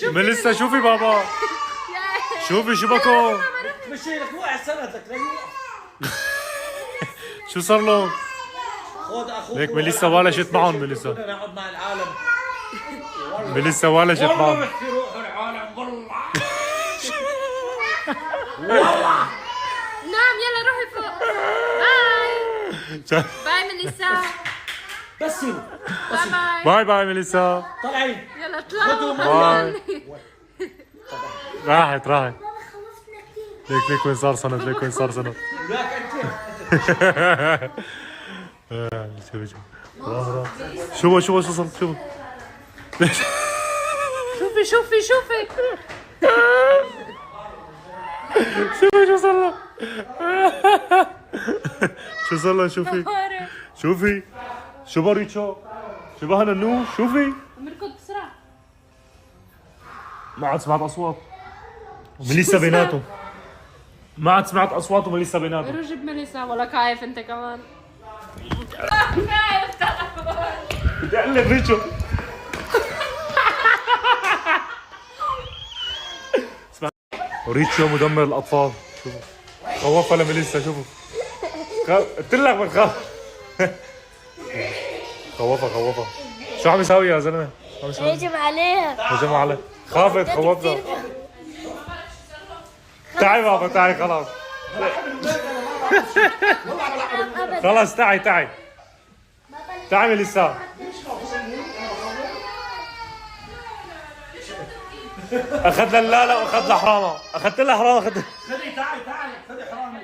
ميليسا شوفي بابا، شوفي شو بكو. مشي لك وقع سندك ليوقف. شو صار له؟ خذ اخوك ليك ميليسا ولشت معهم. ميليسا نقعد مع العالم. ميليسا ولشت معهم. والله بدي روح العالم والله. والله. نعم يلا روحي فوق. باي باي ميليسا. بس باي باي باي ميليسا. طلعي يلا اطلعوا. باي. راحت ليك وين صار سند. ليك وين صار سند. وياك انت. شوفي شو صار. شوفي شوفي شو صار له. شو صار له. شوفي شو باريتشو. شو بها ننو. شوفي مركض بسرعة. ما عاد سمعت اصوات ميليسا بيناتهم. ما عاد سمعت اصوات وميليسا بيناتهم. رجب ميليسا ولا كايف انت كمان. كايف بدي اقلب ريتشو. ريتشو مدمر الاطفال. شوفوا خوفها لميليسا. شوفوا قلت لك بتخاف. خوفها. شو عم يساوي يا زلمه؟ هجم عليها. هجم عليه. خافت خوفتها. تعي بابا تعي خلاص. خلاص تعي ميليسا. اخذ لا واخذ لها حرامه. اخذت لها حرامه. خذي خذي حرامي.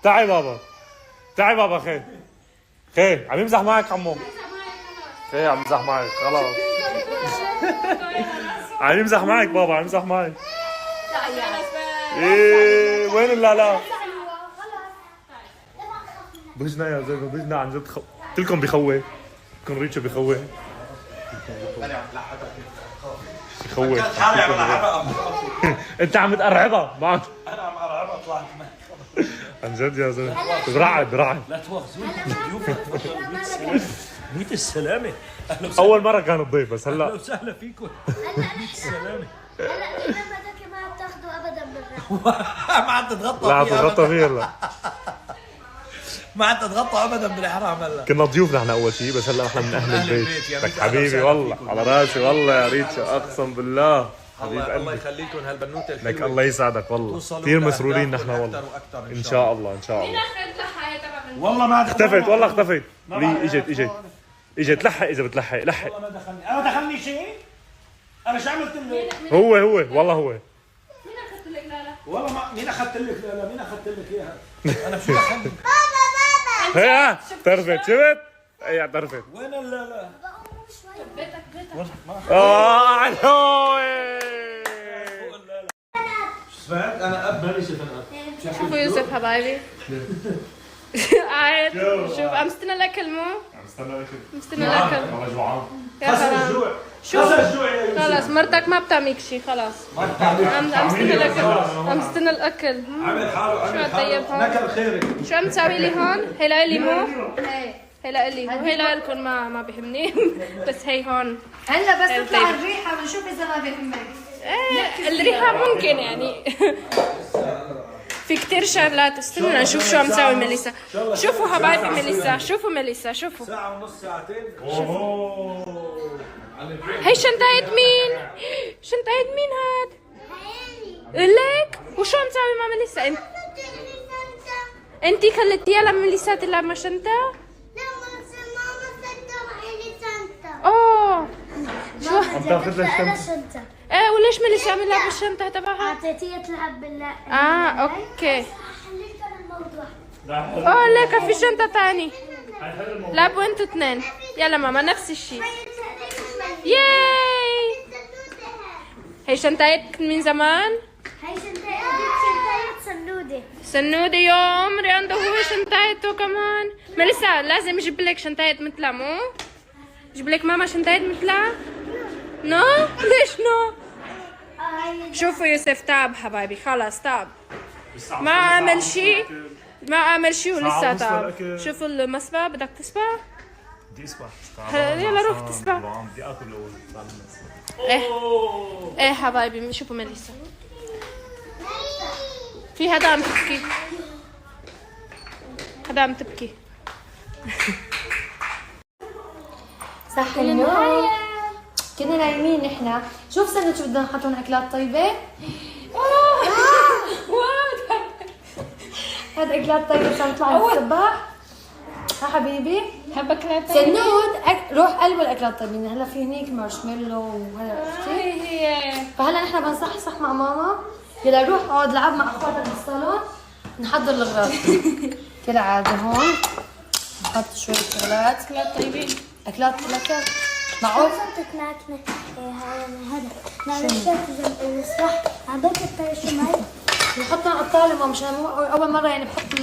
تعي بابا. خي عم يمزح معك عمو. خي عم يمزح معك خلاص. عم يمزح معك بابا. عم يمزح معك. ايه وين لا بجنا يا زلمه. بجنا عن جد. قلت لكم بخوف. كون ريتشو بخوف. انت عم تقرعبها معك. انا عم ارعبها. طلعت عن جد يا زلمه. برعد. لا تواخذوني ميت السلامة. اول مره كان الضيف بس هلا. اهلا وسهلا فيكم. ميت السلامة. هلا بدك ما بتاخذوا ابدا بالرحم. ما عاد تتغطى لا فيه تتغطى فيه هلا. ما عاد تتغطى ابدا بالاحرام هلا. كنا ضيوف نحن اول شيء بس هلا نحن من اهل البيت. لك حبيبي والله على راسي والله يا ريتشو. اقسم بالله حبيب الله قلبي. يخليكم هالبنوته الحلوه. لك الله يسعدك والله. كثير مسرورين نحن والله. ان شاء الله. والله ما اختفت والله اختفت. اجت لحق. اذا بتلحق لحق. والله ما دخلني. انا دخلني شيء؟ انا شو عملت لك؟ هو والله هو. مين اخذت لك لالا؟ والله ما مين اخذت لك. لا مين اخذت لك اياها؟ انا شو دخلني؟ هي اعترفت. شفت؟ هي اعترفت. وين لا بيتك فهمت. انا اب مالي شفت اب. شوفوا يوسف حبايبي. قاعد شوف عم استنى الاكل مو؟ عم استنى الاكل. والله جوعان. يا حرام. خسر الجوع يا يوسف. خلص مرتك ما بتعميك شيء خلاص. عم استنى الاكل. عم استنى الاكل. عمل حاله. شو طيب هون؟ نكر خيرك. شو عم تساوي لي هون؟ هي لإلي مو؟ هي لإلي وهي لإلكم ما بيهمني. بس هي هون. هلا بس طيب. تطلع الريحه بنشوف اذا ما بيهمك. ايه الريحة ممكن يعني. في كتير شغلات. استنى نشوف شو عم تساوي ميليسا. شوفوا حبايبي ميليسا. شوفوا ميليسا. شوفوا ساعة ونص ساعتين. هي شنطاية مين؟ شنطاية مين هاد؟ لك وشو عم تساوي مع ميليسا؟ انتي خليتيها لميليسا تلعب مع شنطة؟ لا ماما سنتها سنتها. اوه شو عم تاخذ لك شنطه. ايه وليش ميليسا عم يلعب بالشنطة تبعها؟ اعطيتيها تلعب بالله. اوكي. حليت الموضوع. اوه لك في شنطة تاني. لعبوا انتوا اثنين. يلا ماما نفس الشيء. ياي هي شنطايتك من زمان؟ هاي شنطاية سنودة. سنودة يا عمري عنده هو شنطايته كمان. ميليسا لازم اجيب لك شنطاية مثلها مو؟ اجيب لك ماما شنطاية مثلها؟ نو؟ ليش نو؟ شوفوا يوسف تعب حبايبي خلاص تعب. ما عمل شيء ولسه تعب. شوفوا المسبح. بدك تسبح؟ بدي اسبح. يلا روح تسبح. بدي اكل اول. ايه حبايبي شوفوا ميليسا في هذا عم تبكي هذا عم تبكي صح النوم كنا نايمين نحن. شوف سنة شو بدنا نحط لهم اكلات طيبة. هاد اكلات طيبة عشان نطلع الصباح. ها حبيبي بحب اكلات طيبة. سنود روح قلبوا الاكلات الطيبين. هلا في هنيك مارشميلو وهلا هي فهلا نحن بنصحصح مع ماما. يلا روح اقعد لعب مع اخواتك بالصالون نحضر الاغراض. كالعادة هون نحط شوية شغلات اكلات طيبين اكلات ثلاثة معقول. صرت ناكله هذا نعمل شيء المصباح عبيت الطريق شو معي نحطهم على الطاولة مشان مو اول مرة يعني بحط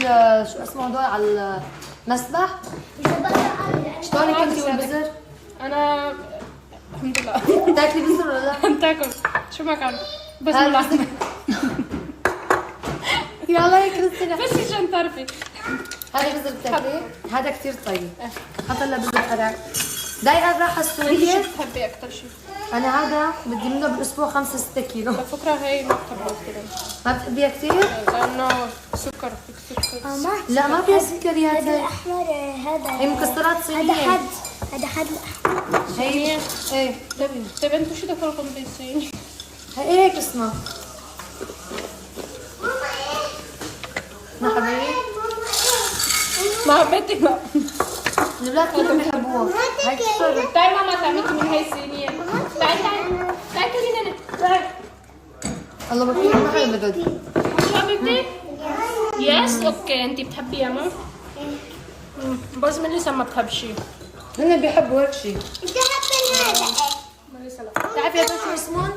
شو اسمه هدول على المسبح. شلونك انتي والبزر؟ انا الحمد لله تاكلي بزر ولا لا؟ تاكل شو ما كان بس باللحمة يلا يا كريستينا بس عشان تعرفي هذا بزر بتاكليه؟ هذا كثير طيب. حط لها بزر حراق. دايقة الراحة السورية. شو بتحبي اكثر شيء؟ انا هذا بدي منه بالاسبوع 5-6 كيلو. على فكرة هي ما بحبها كثير ما بتحبيها كثير؟ لانه سكر في كثير لا ما فيها سكريات. هذا الاحمر هذا هي مكسرات صينية. هذا حد هي ايه طيب انتوا شو دخلكم بالصين؟ هي هيك اسمها. ما حبيبي ما حبيتي ما الولاد كلهم بيحبوها. هيك الشغل. تعي ماما تعملي من هاي الصينية تعي كلينا تعي الله بكير ما حدا بدد. شو حبيبتي؟ يس اوكي انتي بتحبيها ما؟ بس من لسه ما بتحب شيء هن بيحبوا هيك شيء. من لسه لا بتعرفي هدول شو اسمهم؟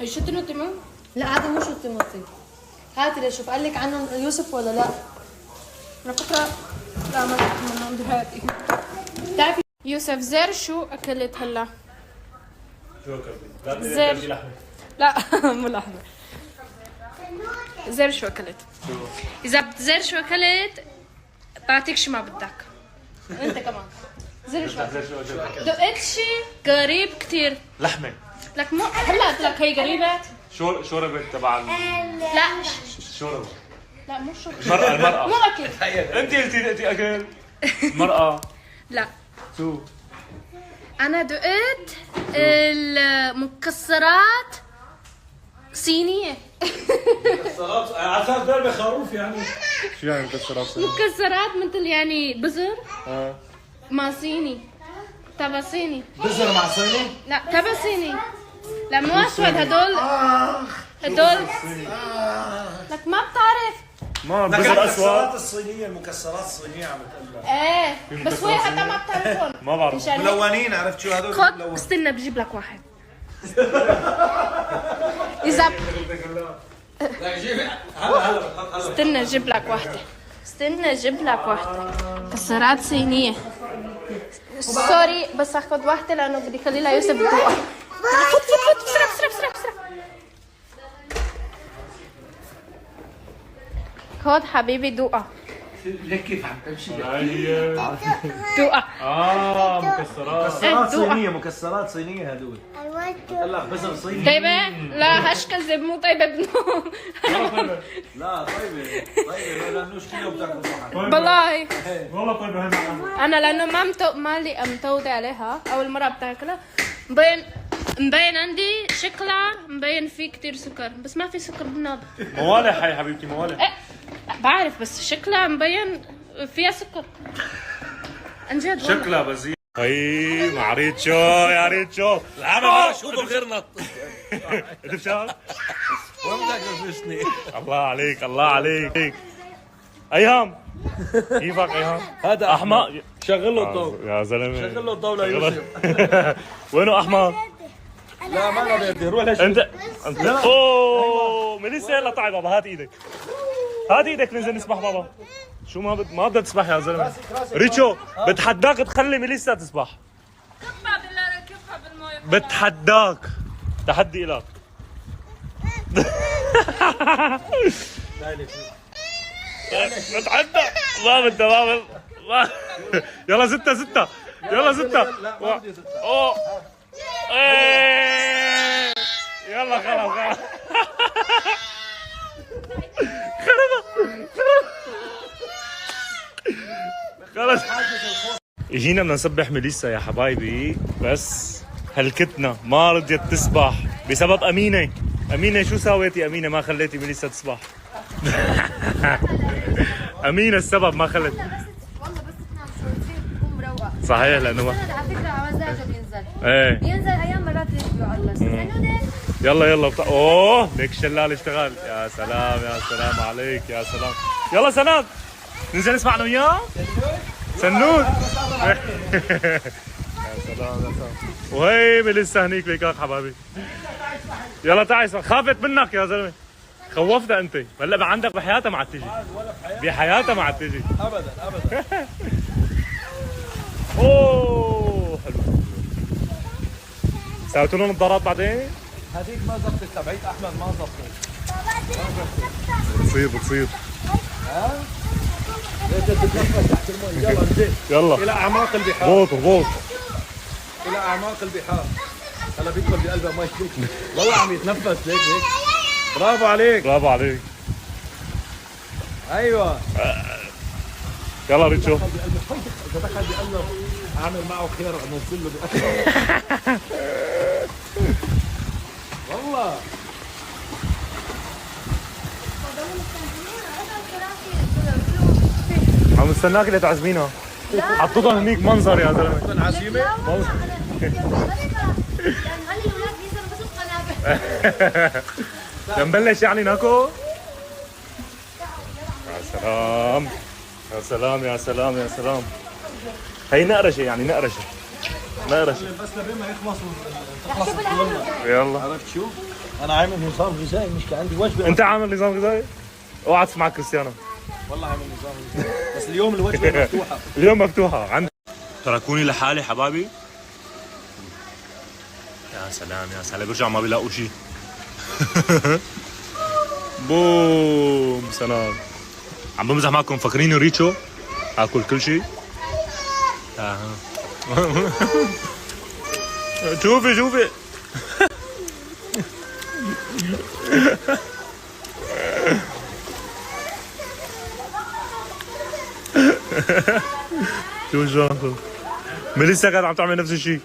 اي شو تنوتي ما؟ لا هذا مو شو التيموتي. هاتي لشوف قال لك عنهم يوسف ولا لا؟ على فكرة لا ما بحب منهم بهاتي بتعرفي يوسف زر شو اكلت هلا؟ شو اكلتي؟ زر لا مو لحمة زر شو اكلت؟ اذا بتزر شو اكلت بعطيك شو ما بدك انت كمان زر شو دقت شي قريب كتير لحمة لك مو هلا قلت لك هي قريبة شوربة تبع لا شوربة لا مو شو المرأة مو اكل انت قلتي اكل المرأة لا شو انا دقت المكسرات صينية عشان ضربة خروف يعني. شو يعني مكسرات صينية؟ مكسرات مثل يعني بزر مع صيني تبع صيني بزر مع صيني؟ لا تبع صيني لا مو اسود هدول لك ما بتعرف ما بزر اسود الصينية المكسرات الصينية عم تقلع. ايه بس هو حتى ما بتعرفون ما بعرف مشان هيك ملونين عرفت شو هذول؟ خد ملون. استنى بجيب لك واحد اذا استنى اجيب لك واحدة استنى اجيب لك واحدة مكسرات صينية سوري بس اخذ واحدة لانه بدي اخلي لها يوسف بدوقها فوت بسرعة خد حبيبي دوقها ليك كيف عم تمشي؟ دوقها مكسرات مكسرات صينية مكسرات صينية هذول. هلا بزر صيني. طيبة؟ لا هشكل زي مو طيبة بنوم لا طيبة لأنه كيلو بتاكل واحد. والله والله طيبة هنا انا لانه مالي متوضة عليها اول مرة بتاكلها مبين عندي شكلها مبين فيه كتير سكر بس ما في سكر بالنابض موالح هاي حبيبتي موالح ايه بعرف بس شكلها مبين فيها سكر عن جد والله شكلها بزيد هي مع ريتشو يا ريتشو العمى شو بغرنط. انت شايف؟ وين بدك تفشني؟ الله عليك الله عليك ايهام كيفك ايهام؟ هذا احمد شغل له الضوء. يا زلمه شغل له الضوء ليوسف. وينه احمد؟ لا ما انا بدي روح ليش. انت اوه ميليسا يلا تعي بابا هات ايدك هات ايدك ننزل نسبح بابا شو ما بدها تسبح يا زلمه ريتشو بتحداك تخلي ميليسا تسبح كفها بالله كفها بالمويه بتحداك تحدي لك بتحدى ما بدها ما يلا ستة يلا ستة لا ما بدي ستة. اوه يلا خلاص خلاص. اجينا بدنا نسبح ميليسا يا حبايبي، بس هلكتنا ما رضيت تسبح بسبب امينه. امينه شو سويتي امينه ما خليتي ميليسا تسبح؟ امينه السبب ما خلت. والله بس تنام شوي تكون مروقه. صحيح لانه ما على فكره على مزاجه بينزل. ايه بينزل ايام مرات ليش بيقعد بس. يلا اوه ليك الشلال اشتغل. يا سلام يا سلام عليك يا سلام. يلا سند ننزل نسمع انا وياه سنود. يا سلام يا سلام. وهي لسه هنيك ليك حبايبي. يلا تعي اسمع. خافت منك يا زلمه، خوفتها انت. هلا عندك بحياتها ما عاد تجي، بحياتها ما عاد تجي ابدا ابدا. اوه حلو. سويتوا لهم الضرات بعدين؟ هذيك ما زبطت تبعيت احمد، ما زبطت. بتصير ليش تتنفس تحت المي؟ يلا انزل يلا الى اعماق البحار. غوط الى اعماق البحار. هلا بيدخل بقلبه مي شوف. والله عم يتنفس ليك هيك. برافو عليك. برافو عليك. ايوه يلا ريتشو. اذا دخل بقلبه اعمل معه خير نوصل له بأكل. والله عم استناك لتعزمينها. حطوها هنيك منظر يا زلمه. تكون عزيمه. نبلش يعني ناكل. يا سلام يا سلام يا سلام يا سلام. هي نقرشه يعني نقرشه. بس لبين ما يخلص تخلص الكلمه. يلا عرفت شو؟ انا عامل نظام غذائي، مش عندي وجبه. انت عامل نظام غذائي؟ اوعى تسمع كريستيانو. والله عامل نظام غذائي، بس اليوم الوجبه مفتوحه. اليوم مفتوحه عندي. تركوني لحالي حبايبي. يا سلام يا سلام. برجع ما بيلاقوا شيء. بوم سلام. عم بمزح معكم، مفكريني ريتشو اكل كل شيء. شوفي شو الجو. ميليسا كانت عم تعمل نفس الشيء.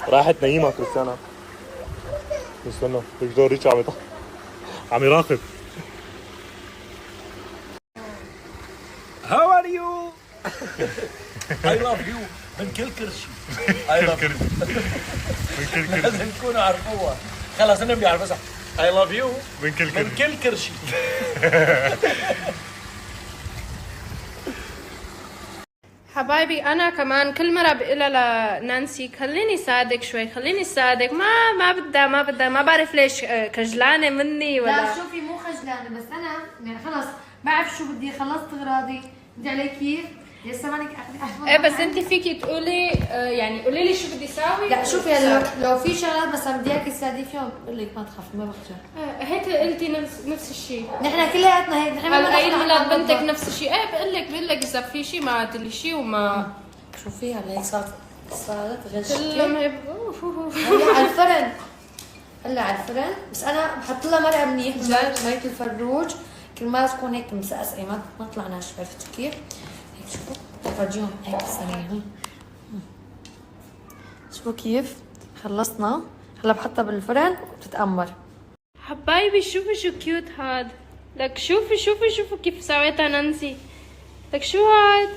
راحت نايمة كريستيانا. استنى ليش دور ريتش عم يراقب. How are you? I love you من كل كرشي. I love you. لازم تكونوا عرفوها. خلص انا بيعرف بس I love you من كل كرشي. حبايبي انا كمان كل مره بقولها لنانسي خليني ساعدك شوي، خليني ساعدك. ما بدها ما بعرف ليش خجلانه مني ولا. لا شوفي مو خجلانه، بس انا يعني خلص بعرف شو بدي، خلصت اغراضي. بدي علي كيف؟ لسه مانك اخذي. ايه بس انت فيكي تقولي يعني قولي لي شو بدي اسوي. لا شوفي هلا لو في شغلات مثلا بدي اياكي تساعدي فيهم بقول لك ما تخافي ما بخجل. هيك قلتي نفس الشيء. نحن كلياتنا هيك. نحن على عيد ميلاد بنتك نفس الشيء. ايه بقول لك اذا في شيء ما تقولي شيء وما. شوفي هلا هيك صارت غش. كلهم هيك هلا على الفرن. هلا على الفرن، بس انا بحط لها مرقه منيح مية الفروج كرمال تكون هيك مسقسه، ما تطلع ناشفه. عرفتوا كيف؟ هيك شوفوا بفرجيهم هيك سريع. شوفوا كيف خلصنا. هلا بحطها بالفرن وبتتأمر. حبايبي شوفوا شو كيوت هاد. لك شوفوا كيف سويتها نانسي. لك شو هاد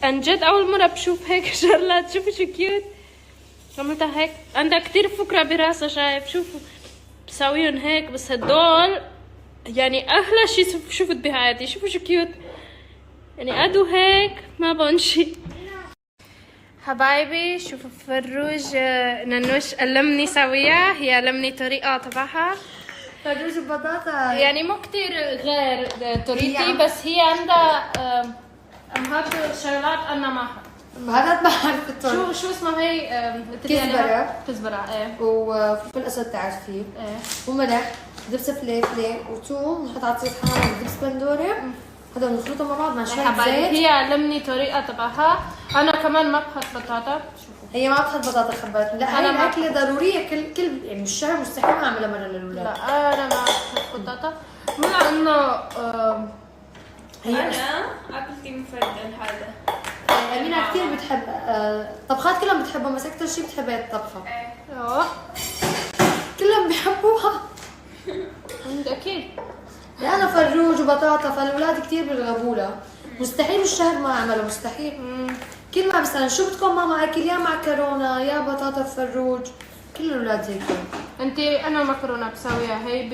عن جد اول مرة بشوف هيك شغلات. شوفوا شو كيوت عملتها هيك. عندها كتير فكرة براسها. شايف شوفوا بسويهم هيك، بس هدول يعني احلى شي شفت بحياتي. شوفوا شو كيوت يعني ادو هيك ما بون شي. حبايبي شوفوا فروج ننوش علمني سويها. هي علمني طريقة تبعها. فروج البطاطا يعني مو كتير غير طريقتي، بس هي عندها هاد شغلات انا ما بهارات ما عرفت الطريقة. شو اسمها هي؟ كزبرة ايه، وفلفل اسود تعرفيه، ايه، وملح، دبس فلفله وثوم، نحط على الطحين دبس بندوره هذا بنخلطهم مع بعض مع شوية حبايبي زيت. هي علمني طريقة تبعها. أنا كمان ما بحط بطاطا. هي ما بتحط بطاطا خبات، لا أنا هي ما اكله ضروريه كل يعني بالشهر مستحيل اعملها مره للاولاد. لا أنا ما بحط بطاطا مع إنه هي أنا أكلتي مفضل هذا. أمينة كثير بتحب طبخات كلهم بتحبهم، بس اكثر شيء بتحب هي الطبخه. كلهم بيحبوها. أكيد. انا فروج وبطاطا، فالاولاد كثير بيرغبوا لها. مستحيل بالشهر ما اعملها، مستحيل. كل ما بسأل شو بدكم ماما اكل، يا معكرونه يا بطاطا فروج، كل الاولاد هيك. أنا مكرونة بسويها هي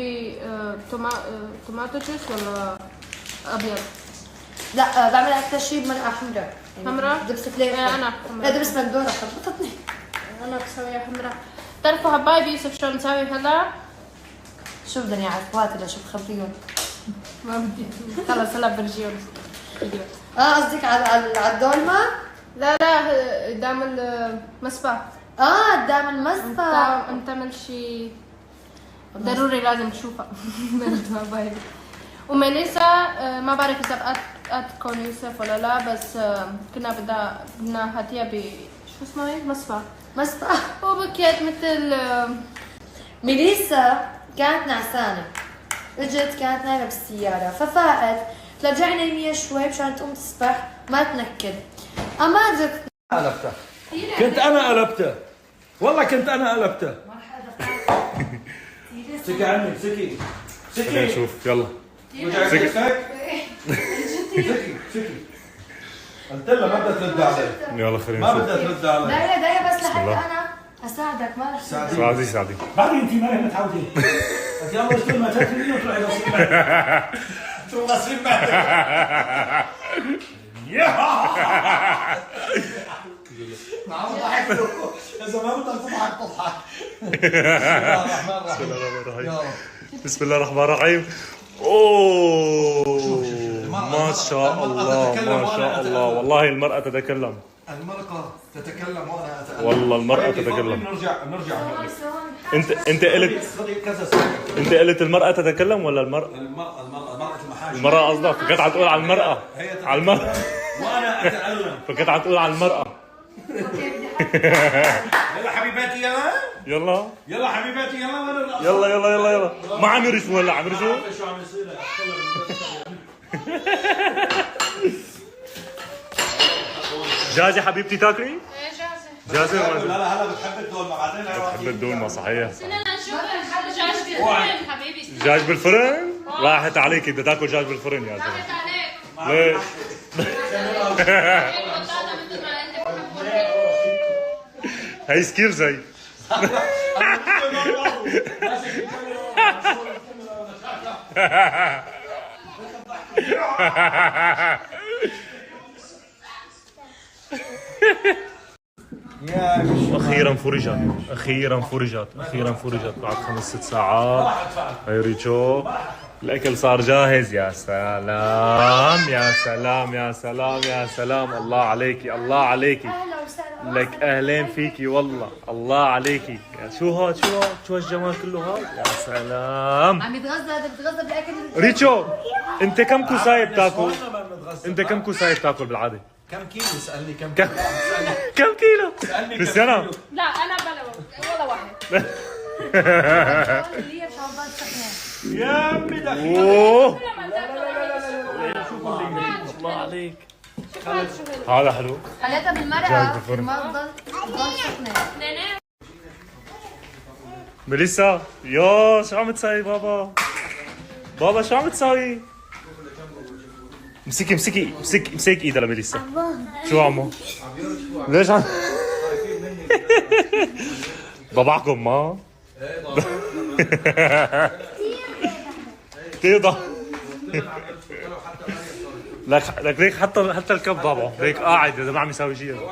بطماطو جوس ولا أبيض؟ لا بعمل اكثر شيء بمرقه حمراء. حمراء؟ دبس فليفل. أنا لا دبس بندوره خربطتني. أنا بسويها حمراء. بتعرفوا حبايبي يوسف شو نسوي هلا؟ شو بدهم يعرفوا؟ هات ولا شو بخبريهم؟ ما بدي خلص هلا برجيهم. قصدك على الدولمه؟ لا قدام المسبح. قدام المسبح. نعمل شيء ضروري لازم تشوفها. حبايبي وميليسا ما بعرف اذا بقتكم يوسف ولا لا، بس كنا بدنا هاتيها شو اسمه هي؟ مسبح وبكيت مثل ميليسا كانت نعسانه، اجت كانت نايمه بالسياره ففاقت، ترجعي نايميها شوي مشان تقوم تسبح ما تنكد. اما اجت قلبته. كنت انا قلبته، والله كنت انا قلبته. سكي عنك سكي خلينا نشوف يلا. سكي سكي قلت لها ما بدها ترد علي. يلا خلينا ما نشوف. بدها ترد علي. دايره بس لحتى الله. انا اساعدك، ما رح سعدي بعدين انت ما متعودين. انت يلا اشتغل ما تاكلين وطلعي غسيل معك. شو غسيل معك؟ إذا ما بدك تضحك تضحك. بسم الله الرحمن الرحيم. اوه ما شاء الله ما شاء الله، والله المرأة تتكلم. المرأة تتكلم وانا اتكلم. والله المرأة تتكلم. نرجع انت قلت المرأة تتكلم ولا المرأة؟ المرأة المحاجة. المرأة قصدك، فكنت عم تقول على المرأة. على المرأة. وانا اتألم. فكنت عم تقول على المرأة. يلا حبيباتي يلا. يلا يلا حبيباتي يلا. يلا ما عم يرشوا هلا، عم يرشوا. شو عم يصير؟ جاهزة حبيبتي تاكلي؟ ايه جاهزة ولا لا لا هلا بتحب الدولمة بعدين. بتحب الدولمة صحيح. بدنا نشوف الدجاج بالفرن حبيبي. دجاج بالفرن؟ راحت عليك، بدها تاكل دجاج بالفرن يا زلمة. راحت عليك. ليه؟ البطاطا مثل ما انت بتحبها. هي سكير زي. اخيرا فرجت بعد 5-6 ساعات. هي ريتشو الاكل صار جاهز. يا سلام الله عليكي لك اهلين فيكي والله. الله عليكي. شو هالجمال كله هذا. يا سلام. عم يتغذى، هذا بتغذى بالاكل. ريتشو انت كم كوسايه بتاكل؟ بالعاده؟ كم كيلو؟ اسألني كم كيلو؟ بالسنة؟ لا انا ولا واحد. هي شربات سخنه. يا عمي دخيل. اوه الله عليك. هذا حلو. خليتها بالمرقه ما تضل سخنه. ميليسا يا شو عم تسوي بابا شو عم تسوي؟ امسك ايدها لميليسا. شو عمو؟ ليش عم ضبعكم ما؟ كثير لك ليك حتى الكب ضبعه هيك قاعد اذا ما عم يسوي شيء.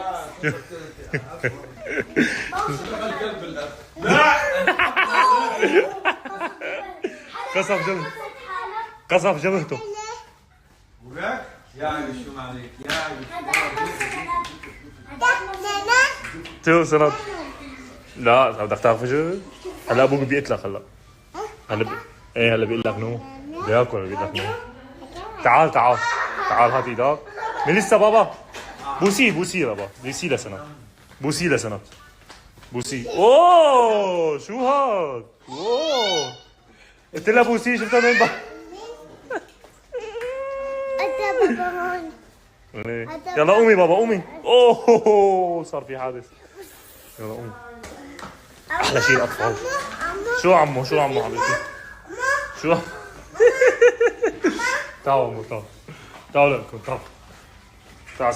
قصف جبهته. وراك يا عيش شو عليك يا شو سند؟ لا بدك تعرف شو؟ هلا ابوك بيقتلك هلا بيقول لك نو بياكل بيقول لك نو. تعال تعال هات ايدك. ميليسا بابا بوسي بابا، بوسي لسنة، بوسي لسنة، بوسي. اوه شو هاد؟ اوه قلت لها بوسي، شفتها من بعد. انت بابا هون. يلا قومي بابا قومي. اوه صار في حادث. يلا قومي. احلى شيء الاطفال. شو عمو حبيبتي؟ شو تعالوا عمو تعالوا لكم تعال تعال.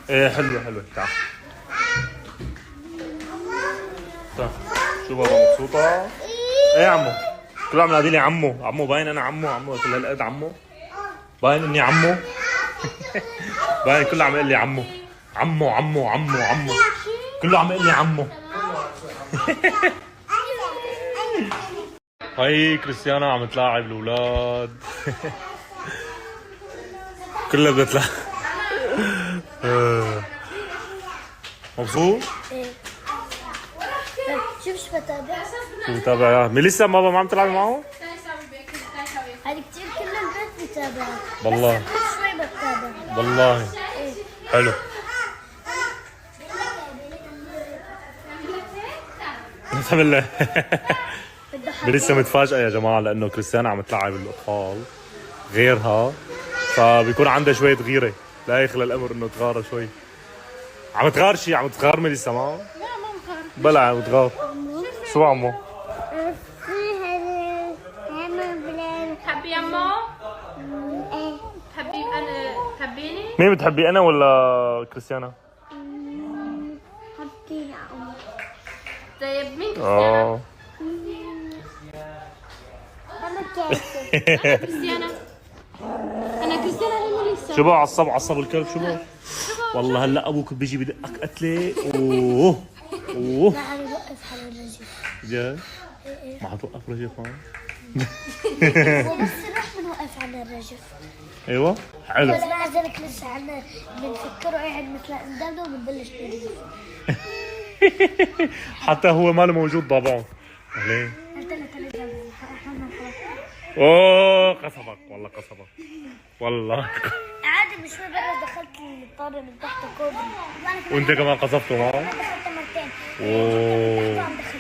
ايه حلوة تعال شو بابا مبسوطة؟ ايه عمو كله عم ينادي لي عمو باين انا عمو كل هالقد عمو باين اني عمو. باين كله عم يقول لي عمو كله عم يقول لي عمو. هاي كريستيانا عم تلاعب الاولاد. كلها بدها تلعب. مبسوط؟ شوف بتابع. بتابع ميليسا بابا ما عم تلعبي معه؟ هذه كثير كل البيت بتابع. والله شوي بتابع. والله حلو. بسم الله. لسه متفاجئة يا جماعة لأنه كريستيانا عم تلعب الأطفال غيرها، فبيكون عندها شوية غيرة، لا يخلى الأمر إنه تغار شوي. عم تغار ميليسا معه؟ لا ما مخار. بلا عم تغار. شو عمو؟ تحبي يمو؟ تحبي انا تحبيني؟ مين بتحبي أنا ولا كريستيانا؟ حبينا أمي. طيب مين كريستيانا؟ أنا كيفي. كريستيانا. انا كريستيانا هي ميليسا. شو بقى عصب الكلب شو بقى؟ والله هلا أبوك بيجي بدقك قتلة. أوه تعالي وقف على الرجل. جد؟ ما حتوقف رجل معه؟ بس نروح بنوقف على الرجل. ايوه حلو. بس مع ذلك لسه عنا بنفكره قاعد مثل قدامنا وبنبلش نرجف. حتى هو ماله موجود ضبعه. اهلين. قلت لك انا جنبي. اوه قصبك والله عادي بشوي برا دخلت الطابة من تحت كوبري. وانت كمان قصفته معه؟ دخلت مرتين. اوه عم دخل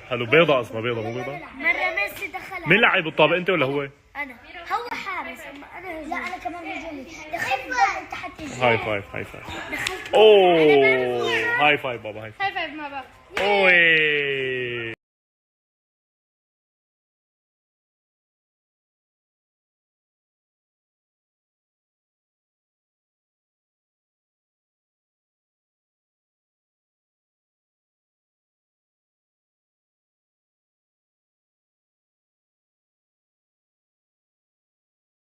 حلو. بيضة اسمها بيضة مو بيضة؟ مرة ميسي دخل. مين لعب الطابة انت ولا هو؟ انا. هو حارس. انا لا انا كمان هجومي. دخلت من تحت الجول. هاي فايف دخلت. اوه هاي فايف بابا هاي هاي فايف مع بعض. اوه